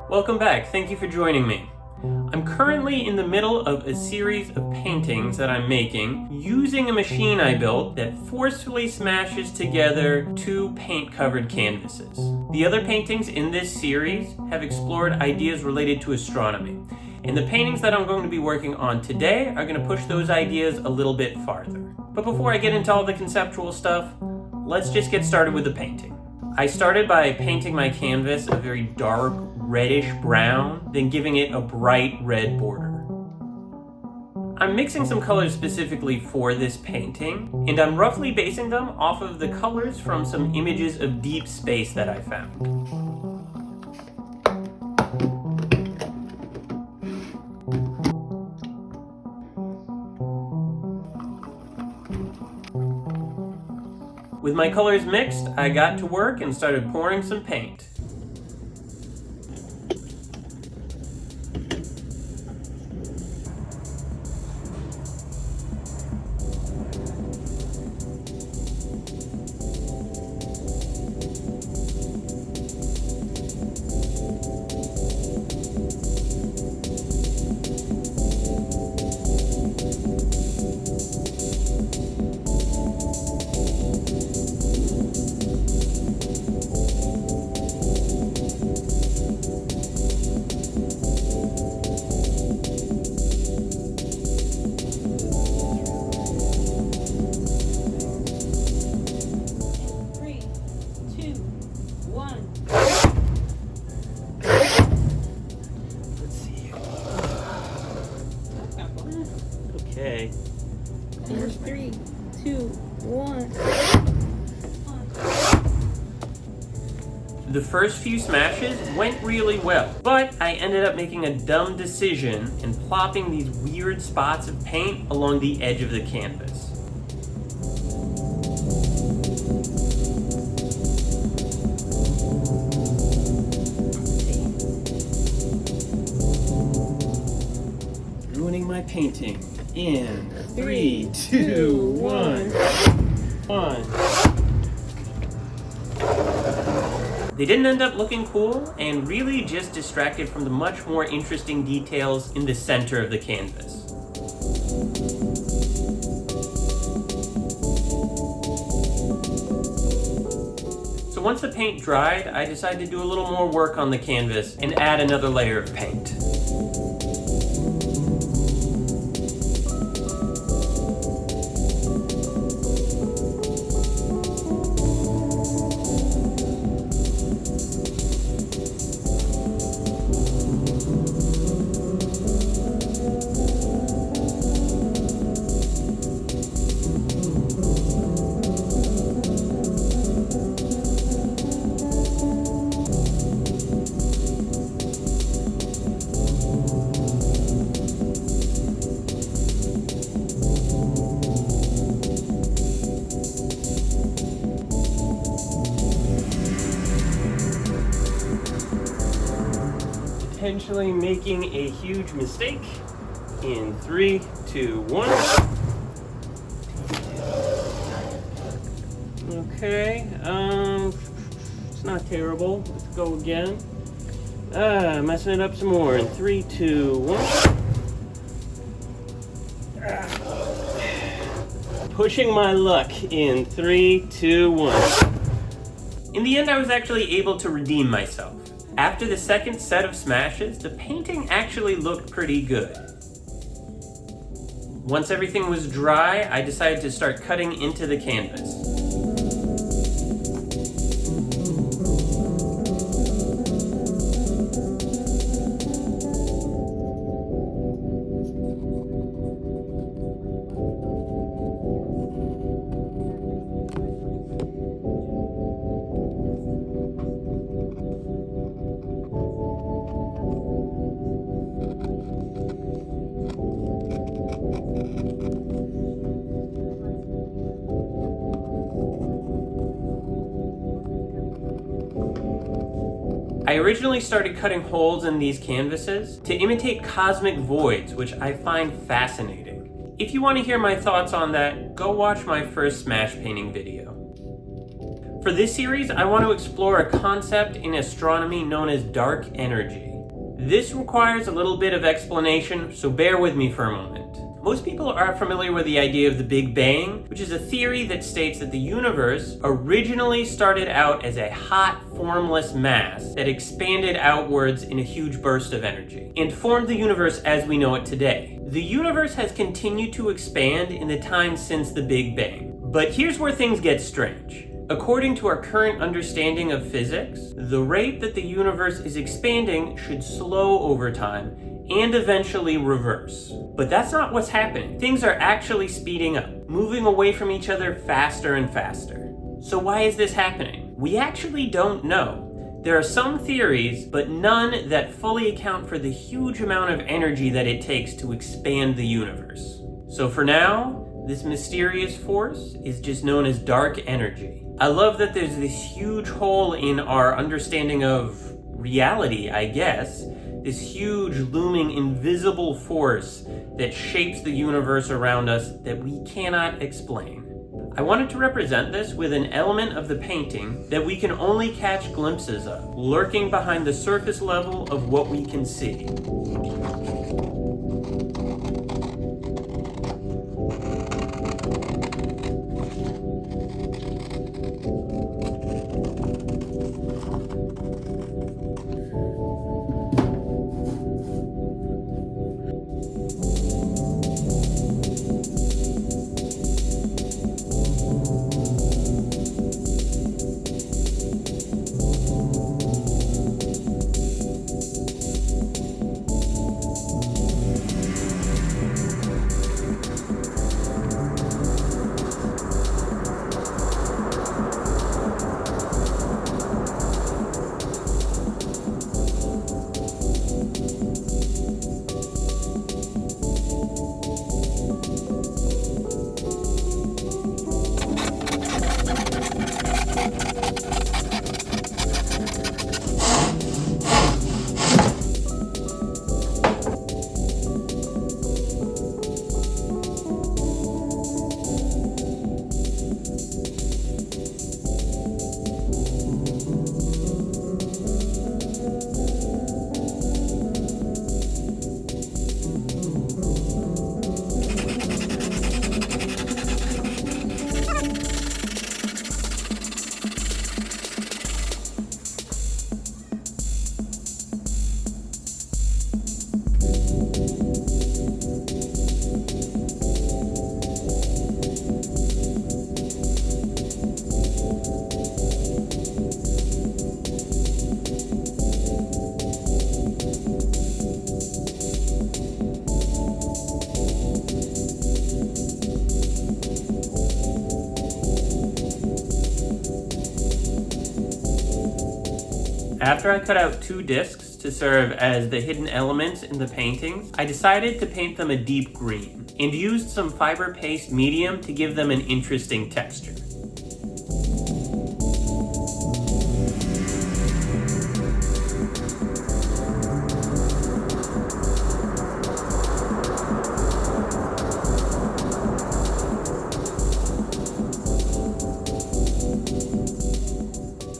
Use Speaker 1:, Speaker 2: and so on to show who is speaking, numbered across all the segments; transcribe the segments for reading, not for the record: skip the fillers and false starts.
Speaker 1: Welcome back, thank you for joining me. I'm currently in the middle of a series of paintings that I'm making using a machine I built that forcefully smashes together two paint-covered canvases. The other paintings in this series have explored ideas related to astronomy, and the paintings that I'm going to be working on today are going to push those ideas a little bit farther. But before I get into all the conceptual stuff, let's just get started with the painting. I started by painting my canvas a very dark reddish brown, then giving it a bright red border. I'm mixing some colors specifically for this painting, and I'm roughly basing them off of the colors from some images of deep space that I found. With my colors mixed, I got to work and started pouring some paint. Okay.
Speaker 2: In 3, 2, 1.
Speaker 1: The first few smashes went really well, but I ended up making a dumb decision and plopping these weird spots of paint along the edge of the canvas. Ruining my painting. In 3, 2, 1. They didn't end up looking cool and really just distracted from the much more interesting details in the center of the canvas. So once the paint dried, I decided to do a little more work on the canvas and add another layer of paint. Potentially making a huge mistake. In 3, 2, 1. Okay, it's not terrible. Let's go again. Messing it up some more. In 3, 2, 1. Pushing my luck. In 3, 2, 1. In the end, I was actually able to redeem myself. After the second set of smashes, the painting actually looked pretty good. Once everything was dry, I decided to start cutting into the canvas. I originally started cutting holes in these canvases to imitate cosmic voids, which I find fascinating. If you want to hear my thoughts on that, go watch my first smash painting video. For this series, I want to explore a concept in astronomy known as dark energy. This requires a little bit of explanation, so bear with me for a moment. Most people are familiar with the idea of the Big Bang, which is a theory that states that the universe originally started out as a hot, formless mass that expanded outwards in a huge burst of energy, and formed the universe as we know it today. The universe has continued to expand in the time since the Big Bang. But here's where things get strange. According to our current understanding of physics, the rate that the universe is expanding should slow over time and eventually reverse. But that's not what's happening. Things are actually speeding up, moving away from each other faster and faster. So why is this happening? We actually don't know. There are some theories, but none that fully account for the huge amount of energy that it takes to expand the universe. So for now, this mysterious force is just known as dark energy. I love that there's this huge hole in our understanding of reality, I guess. This huge, looming, invisible force that shapes the universe around us that we cannot explain. I wanted to represent this with an element of the painting that we can only catch glimpses of, lurking behind the surface level of what we can see. After I cut out 2 discs to serve as the hidden elements in the paintings, I decided to paint them a deep green, and used some fiber paste medium to give them an interesting texture.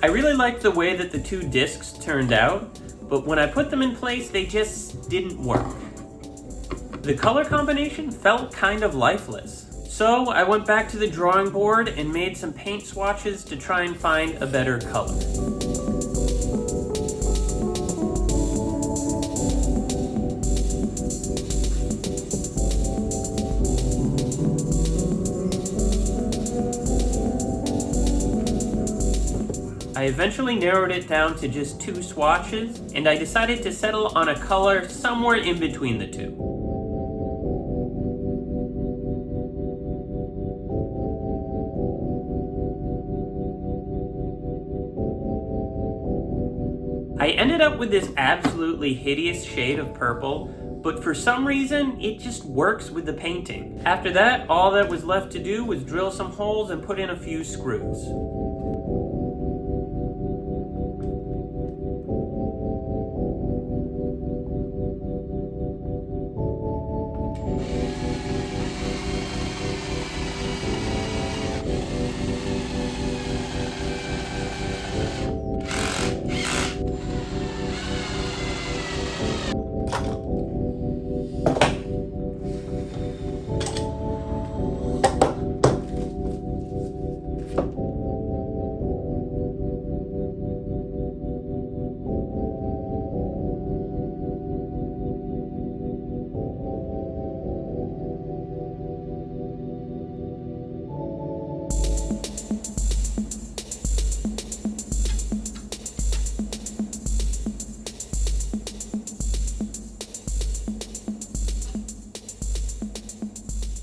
Speaker 1: I really liked the way that the 2 discs turned out, but when I put them in place, they just didn't work. The color combination felt kind of lifeless. So I went back to the drawing board and made some paint swatches to try and find a better color. I eventually narrowed it down to just 2 swatches, and I decided to settle on a color somewhere in between the 2. I ended up with this absolutely hideous shade of purple, but for some reason, it just works with the painting. After that, all that was left to do was drill some holes and put in a few screws.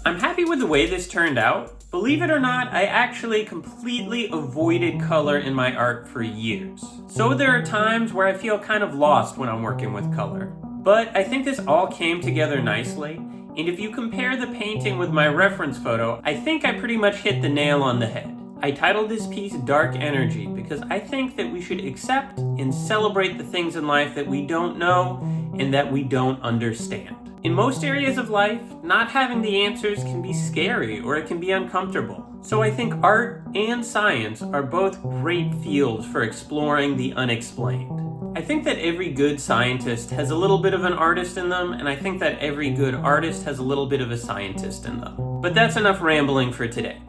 Speaker 1: I'm happy with the way this turned out. Believe it or not, I actually completely avoided color in my art for years. So there are times where I feel kind of lost when I'm working with color. But I think this all came together nicely, and if you compare the painting with my reference photo, I think I pretty much hit the nail on the head. I titled this piece Dark Energy because I think that we should accept and celebrate the things in life that we don't know and that we don't understand. In most areas of life, not having the answers can be scary or it can be uncomfortable. So I think art and science are both great fields for exploring the unexplained. I think that every good scientist has a little bit of an artist in them, and I think that every good artist has a little bit of a scientist in them. But that's enough rambling for today.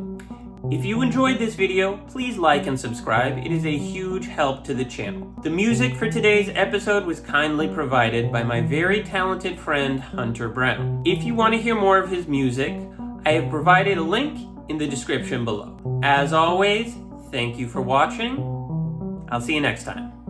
Speaker 1: If you enjoyed this video, please like and subscribe. It is a huge help to the channel. The music for today's episode was kindly provided by my very talented friend, Hunter Brown. If you want to hear more of his music, I have provided a link in the description below. As always, thank you for watching. I'll see you next time.